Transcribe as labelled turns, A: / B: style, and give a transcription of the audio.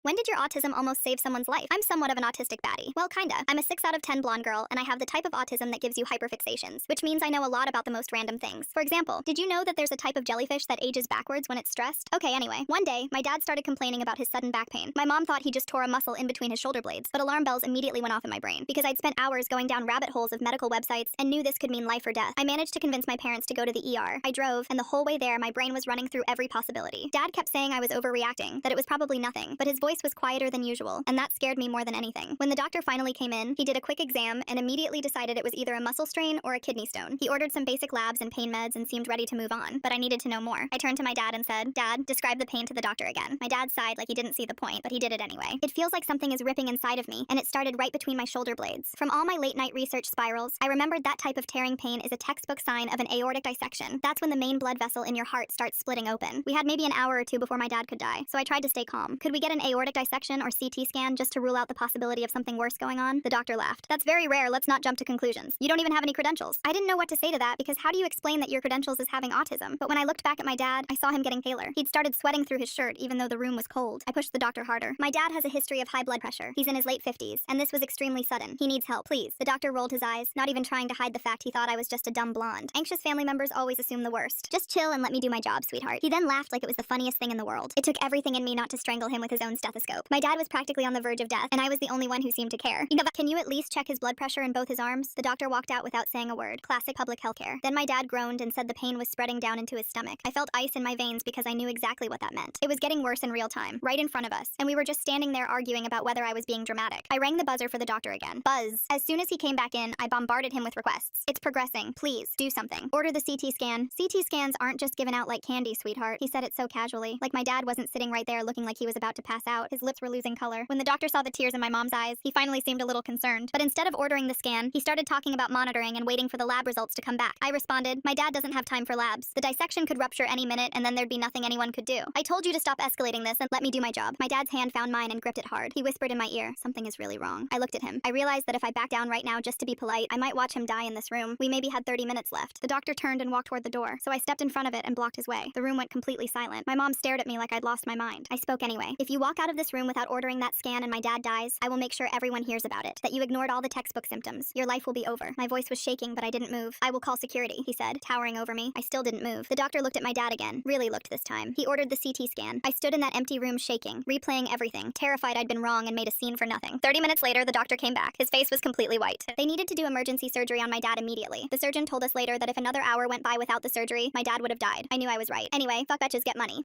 A: When did your autism almost save someone's life? I'm somewhat of an autistic baddie. Well, kinda. I'm a 6 out of 10 blonde girl, and I have the type of autism that gives you hyperfixations, which means I know a lot about the most random things. For example, did you know that there's a type of jellyfish that ages backwards when it's stressed? Okay, anyway, one day, my dad started complaining about his sudden back pain. My mom thought he just tore a muscle in between his shoulder blades, but alarm bells immediately went off in my brain, because I'd spent hours going down rabbit holes of medical websites and knew this could mean life or death. I managed to convince my parents to go to the ER. I drove, and the whole way there, my brain was running through every possibility. Dad kept saying I was overreacting, that it was probably nothing, but his voice was quieter than usual, and that scared me more than anything. When the doctor finally came in, he did a quick exam and immediately decided it was either a muscle strain or a kidney stone. He ordered some basic labs and pain meds and seemed ready to move on, but I needed to know more. I turned to my dad and said, "Dad, describe the pain to the doctor again." My dad sighed like he didn't see the point, but he did it anyway. "It feels like something is ripping inside of me, and it started right between my shoulder blades." From all my late-night research spirals, I remembered that type of tearing pain is a textbook sign of an aortic dissection. That's when the main blood vessel in your heart starts splitting open. We had maybe an hour or two before my dad could die, so I tried to stay calm. "Could we get an aortic dissection or CT scan just to rule out the possibility of something worse going on?" The doctor laughed. "That's very rare, let's not jump to conclusions. You don't even have any credentials." I didn't know what to say to that, because how do you explain that your credentials is having autism? But when I looked back at my dad, I saw him getting paler. He'd started sweating through his shirt even though the room was cold. I pushed the doctor harder. "My dad has a history of high blood pressure. He's in his late 50s, and this was extremely sudden. He needs help, please." The doctor rolled his eyes, not even trying to hide the fact he thought I was just a dumb blonde. Anxious family members always assume the worst. "Just chill and let me do my job, sweetheart." He then laughed like it was the funniest thing in the world. It took everything in me not to strangle him with his own stethoscope. My dad was practically on the verge of death, and I was the only one who seemed to care. "Can you at least check his blood pressure in both his arms?" The doctor walked out without saying a word. Classic public healthcare. Then my dad groaned and said the pain was spreading down into his stomach. I felt ice in my veins because I knew exactly what that meant. It was getting worse in real time, right in front of us, and we were just standing there arguing about whether I was being dramatic. I rang the buzzer for the doctor again. Buzz. As soon as he came back in, I bombarded him with requests. "It's progressing. Please, do something. Order the CT scan." "CT scans aren't just given out like candy, sweetheart." He said it so casually, like my dad wasn't sitting right there looking like he was about to pass out. His lips were losing color. When the doctor saw the tears in my mom's eyes, he finally seemed a little concerned. But instead of ordering the scan, he started talking about monitoring and waiting for the lab results to come back. I responded, "My dad doesn't have time for labs. The dissection could rupture any minute, and then there'd be nothing anyone could do. I told you to stop escalating this and let me do my job." My dad's hand found mine and gripped it hard. He whispered in my ear, "Something is really wrong." I looked at him. I realized that if I backed down right now just to be polite, I might watch him die in this room. We maybe had 30 minutes left. The doctor turned and walked toward the door, so I stepped in front of it and blocked his way. The room went completely silent. My mom stared at me like I'd lost my mind. I spoke anyway. "If you walk out of this room without ordering that scan and my dad dies, I will make sure everyone hears about it. That you ignored all the textbook symptoms. Your life will be over." My voice was shaking, but I didn't move. "I will call security," he said, towering over me. I still didn't move. The doctor looked at my dad again. Really looked this time. He ordered the CT scan. I stood in that empty room shaking, replaying everything, terrified I'd been wrong and made a scene for nothing. 30 minutes later, the doctor came back. His face was completely white. They needed to do emergency surgery on my dad immediately. The surgeon told us later that if another hour went by without the surgery, my dad would have died. I knew I was right. Anyway, fuck betches get money.